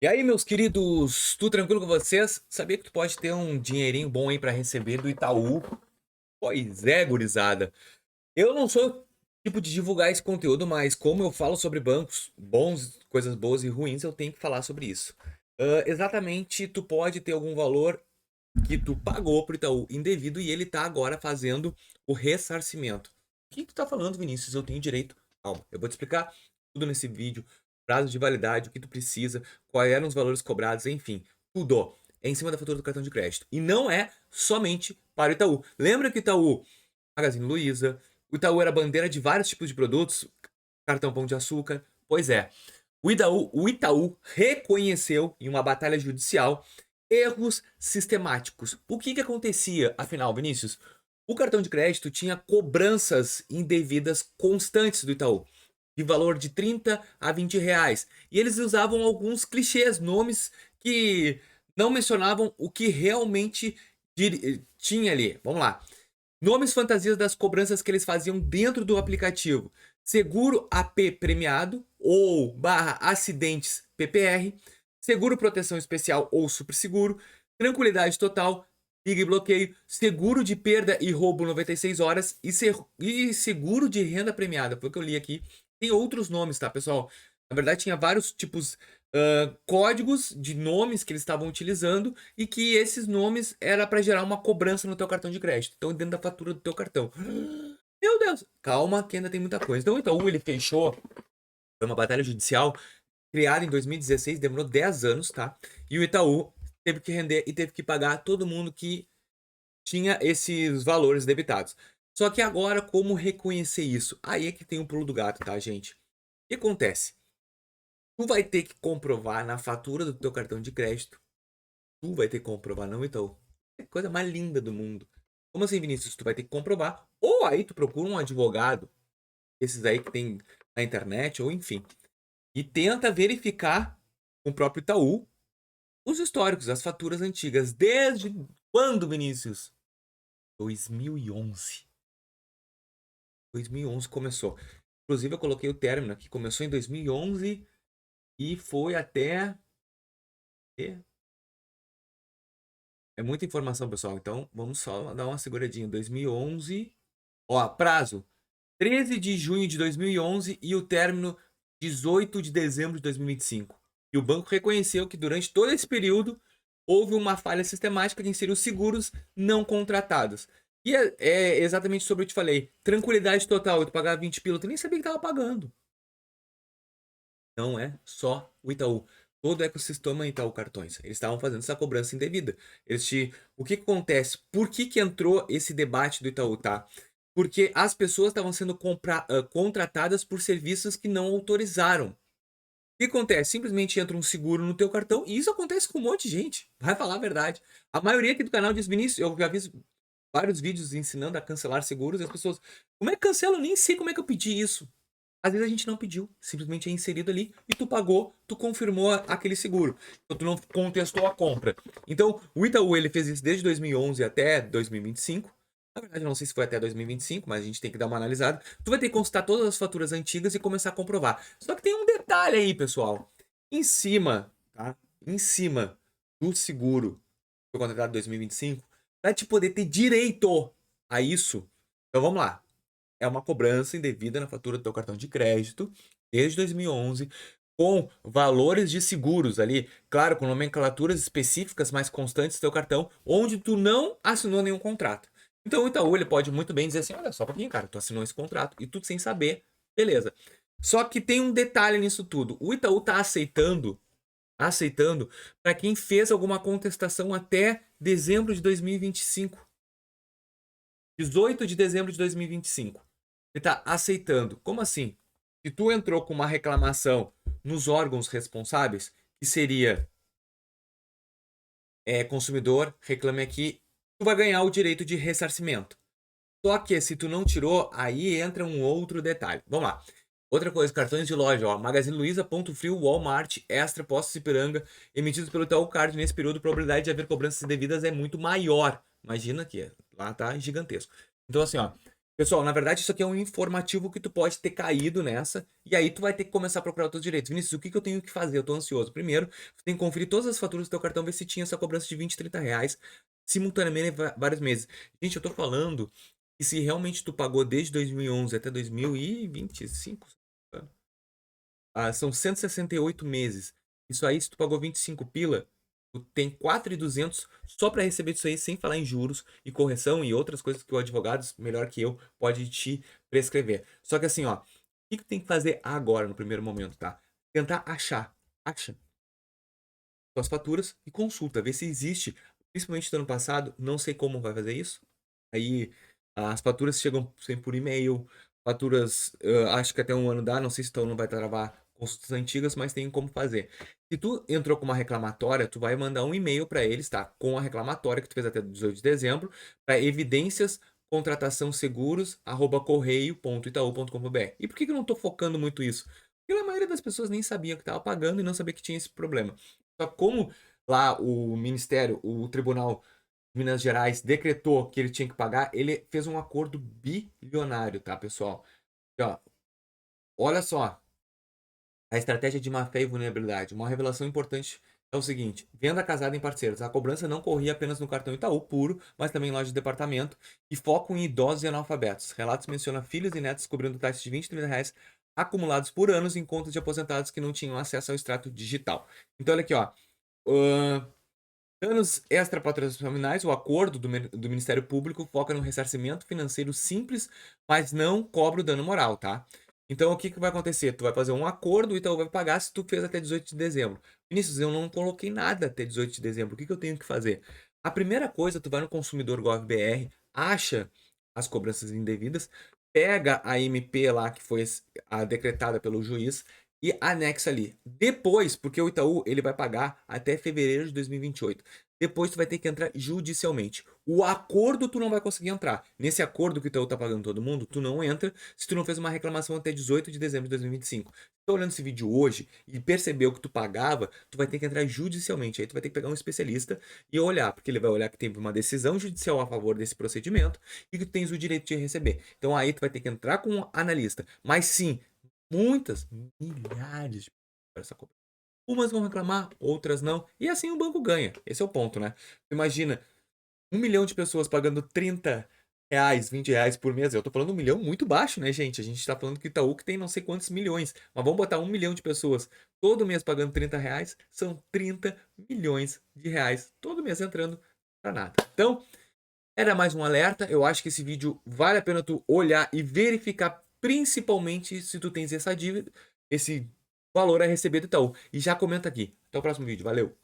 E aí, meus queridos, tudo tranquilo com vocês? Sabia que tu pode ter um dinheirinho bom aí pra receber do Itaú? Pois é, gurizada. Eu não sou tipo de divulgar esse conteúdo, mas como eu falo sobre bancos, bons, coisas boas e ruins, eu tenho que falar sobre isso. Exatamente, tu pode ter algum valor que tu pagou pro Itaú indevido e ele tá agora fazendo o ressarcimento. O que tu tá falando, Vinícius? Eu tenho direito? Calma, eu vou te explicar tudo nesse vídeo, prazo de validade, o que tu precisa, quais eram os valores cobrados, enfim, tudo é em cima da fatura do cartão de crédito. E não é somente para o Itaú. Lembra que o Itaú, Magazine Luiza, o Itaú era bandeira de vários tipos de produtos, cartão Pão de Açúcar? Pois é, o Itaú reconheceu em uma batalha judicial erros sistemáticos. O que que acontecia, afinal, Vinícius? O cartão de crédito tinha cobranças indevidas constantes do Itaú, de valor de 30 a 20 reais. E eles usavam alguns clichês, nomes que não mencionavam o que realmente tinha ali. Vamos lá. Nomes fantasias das cobranças que eles faziam dentro do aplicativo. Seguro AP premiado ou barra acidentes PPR, seguro proteção especial ou super seguro, tranquilidade total, Big bloqueio, seguro de perda e roubo 96 horas e seguro de renda premiada. Foi o que eu li aqui. Tem outros nomes, tá, pessoal? Na verdade, tinha vários tipos, códigos de nomes que eles estavam utilizando e que esses nomes era para gerar uma cobrança no teu cartão de crédito. Então, dentro da fatura do teu cartão. Meu Deus! Calma, que ainda tem muita coisa. Então, o Itaú, ele fechou. Foi uma batalha judicial criada em 2016, demorou 10 anos, tá? E o Itaú teve que render e teve que pagar todo mundo que tinha esses valores debitados. Só que agora, como reconhecer isso? Aí é que tem o pulo do gato, tá, gente? O que acontece? Tu vai ter que comprovar na fatura do teu cartão de crédito. Tu vai ter que comprovar, não, Itaú. É a coisa mais linda do mundo. Como assim, Vinícius? Tu vai ter que comprovar. Ou aí tu procura um advogado, esses aí que tem na internet, ou enfim, e tenta verificar com o próprio Itaú os históricos, as faturas antigas. Desde quando, Vinícius? 2011. 2011 começou. Inclusive, eu coloquei o término aqui. Começou em 2011 e foi até. É muita informação, pessoal. Então, vamos só dar uma seguradinha. 2011. Ó, prazo: 13 de junho de 2011 e o término 18 de dezembro de 2025. E o banco reconheceu que durante todo esse período houve uma falha sistemática de inserir os seguros não contratados. E é exatamente sobre o que eu te falei. Tranquilidade total, tu pagava 20 pila, tu nem sabia que tava pagando. Não é só o Itaú. Todo o ecossistema Itaú Cartões. Eles estavam fazendo essa cobrança indevida. O que que acontece? Por que que entrou esse debate do Itaú, tá? Porque as pessoas estavam sendo contratadas por serviços que não autorizaram. O que acontece? Simplesmente entra um seguro no teu cartão e isso acontece com um monte de gente. Vai falar a verdade. A maioria aqui do canal diz, Vinícius, eu já fiz vários vídeos ensinando a cancelar seguros e as pessoas, como é que cancela? Eu nem sei como é que eu pedi isso. Às vezes a gente não pediu, simplesmente é inserido ali e tu pagou, tu confirmou aquele seguro. Então tu não contestou a compra. Então o Itaú ele fez isso desde 2011 até 2025. Na verdade, eu não sei se foi até 2025, mas a gente tem que dar uma analisada. Tu vai ter que consultar todas as faturas antigas e começar a comprovar. Só que tem um detalhe aí, pessoal. Em cima, tá? Em cima do seguro que foi contratado em 2025, para te poder ter direito a isso. Então vamos lá, é uma cobrança indevida na fatura do teu cartão de crédito desde 2011, com valores de seguros ali, claro, com nomenclaturas específicas mais constantes do teu cartão, onde tu não assinou nenhum contrato. Então o Itaú ele pode muito bem dizer assim, olha só um pouquinho, cara, tu assinou esse contrato e tudo sem saber, beleza. Só que tem um detalhe nisso tudo. O Itaú tá aceitando para quem fez alguma contestação até dezembro de 2025. 18 de dezembro de 2025. Ele está aceitando. Como assim? Se tu entrou com uma reclamação nos órgãos responsáveis, que seria consumidor, reclame aqui, tu vai ganhar o direito de ressarcimento. Só que se tu não tirou, aí entra um outro detalhe. Vamos lá. Outra coisa, cartões de loja, ó, Magazine Luiza, Ponto Frio, Walmart, Extra, Postos Ipiranga, emitidos pelo Itaú Card nesse período, a probabilidade de haver cobranças indevidas é muito maior. Imagina que lá tá gigantesco. Então assim, ó, Pessoal, na verdade, isso aqui é um informativo que tu pode ter caído nessa, e aí tu vai ter que começar a procurar os teus direitos. Vinícius, o que que eu tenho que fazer? Eu tô ansioso. Primeiro, tu tem que conferir todas as faturas do teu cartão, ver se tinha essa cobrança de 20, 30 reais simultaneamente em vários meses. Gente, eu tô falando que se realmente tu pagou desde 2011 até 2025, são 168 meses. Isso aí, se tu pagou 25 pila, tu tem 4.200 só para receber isso aí, sem falar em juros e correção e outras coisas que o advogado, melhor que eu, pode te prescrever. Só que assim, ó, o que tu tem que fazer agora, no primeiro momento, tá? Tentar acha suas faturas e consulta, ver se existe. Principalmente do ano passado, não sei como vai fazer isso. Aí as faturas chegam sempre por e-mail, faturas, acho que até um ano dá, não sei se então não vai travar consultas antigas, mas tem como fazer. Se tu entrou com uma reclamatória, tu vai mandar um e-mail para eles, tá? Com a reclamatória que tu fez até 18 de dezembro, para evidências contratação seguros @correio.itaú.com.br. E por que que eu não tô focando muito isso? Porque a maioria das pessoas nem sabia que estava pagando e não sabia que tinha esse problema. Só que como lá o Ministério, o Tribunal de Minas Gerais decretou que ele tinha que pagar, ele fez um acordo bilionário, tá, pessoal? E, ó, olha só, a estratégia de má-fé e vulnerabilidade. Uma revelação importante é o seguinte: venda casada em parceiros. A cobrança não corria apenas no cartão Itaú puro, mas também em loja de departamento e foco em idosos e analfabetos. Relatos mencionam filhos e netos cobrindo taxas de 20 e 30 reais acumulados por anos em contas de aposentados que não tinham acesso ao extrato digital. Então, olha aqui, ó. Uh, Danos extrapatrimoniais, o acordo do Ministério Público foca no ressarcimento financeiro simples, mas não cobra o dano moral, tá? Então, o que que vai acontecer? Tu vai fazer um acordo, então vai pagar se tu fez até 18 de dezembro. Vinícius, eu não coloquei nada até 18 de dezembro. O que que eu tenho que fazer? A primeira coisa, tu vai no Consumidor Gov.br, acha as cobranças indevidas, pega a MP lá que foi decretada pelo juiz e anexa ali. Depois, porque o Itaú ele vai pagar até fevereiro de 2028. Depois tu vai ter que entrar judicialmente. O acordo tu não vai conseguir entrar. Nesse acordo que o Itaú tá pagando todo mundo, tu não entra se tu não fez uma reclamação até 18 de dezembro de 2025. Se tu tá olhando esse vídeo hoje e percebeu que tu pagava, tu vai ter que entrar judicialmente. Aí tu vai ter que pegar um especialista e olhar, porque ele vai olhar que teve uma decisão judicial a favor desse procedimento e que tu tens o direito de receber. Então aí tu vai ter que entrar com um analista. Mas sim, muitas, milhares de pessoas para essa cobrança. Umas vão reclamar, outras não. E assim o banco ganha. Esse é o ponto, né? Imagina, 1 milhão de pessoas pagando 30 reais, 20 reais por mês. Eu tô falando 1 milhão muito baixo, né, gente? A gente tá falando que o Itaú que tem não sei quantos milhões. Mas vamos botar 1 milhão de pessoas todo mês pagando 30 reais. São 30 milhões de reais todo mês entrando pra nada. Então, era mais um alerta. Eu acho que esse vídeo vale a pena tu olhar e verificar, principalmente se tu tens essa dívida, esse valor a receber do Itaú. E já comenta aqui. Até o próximo vídeo. Valeu!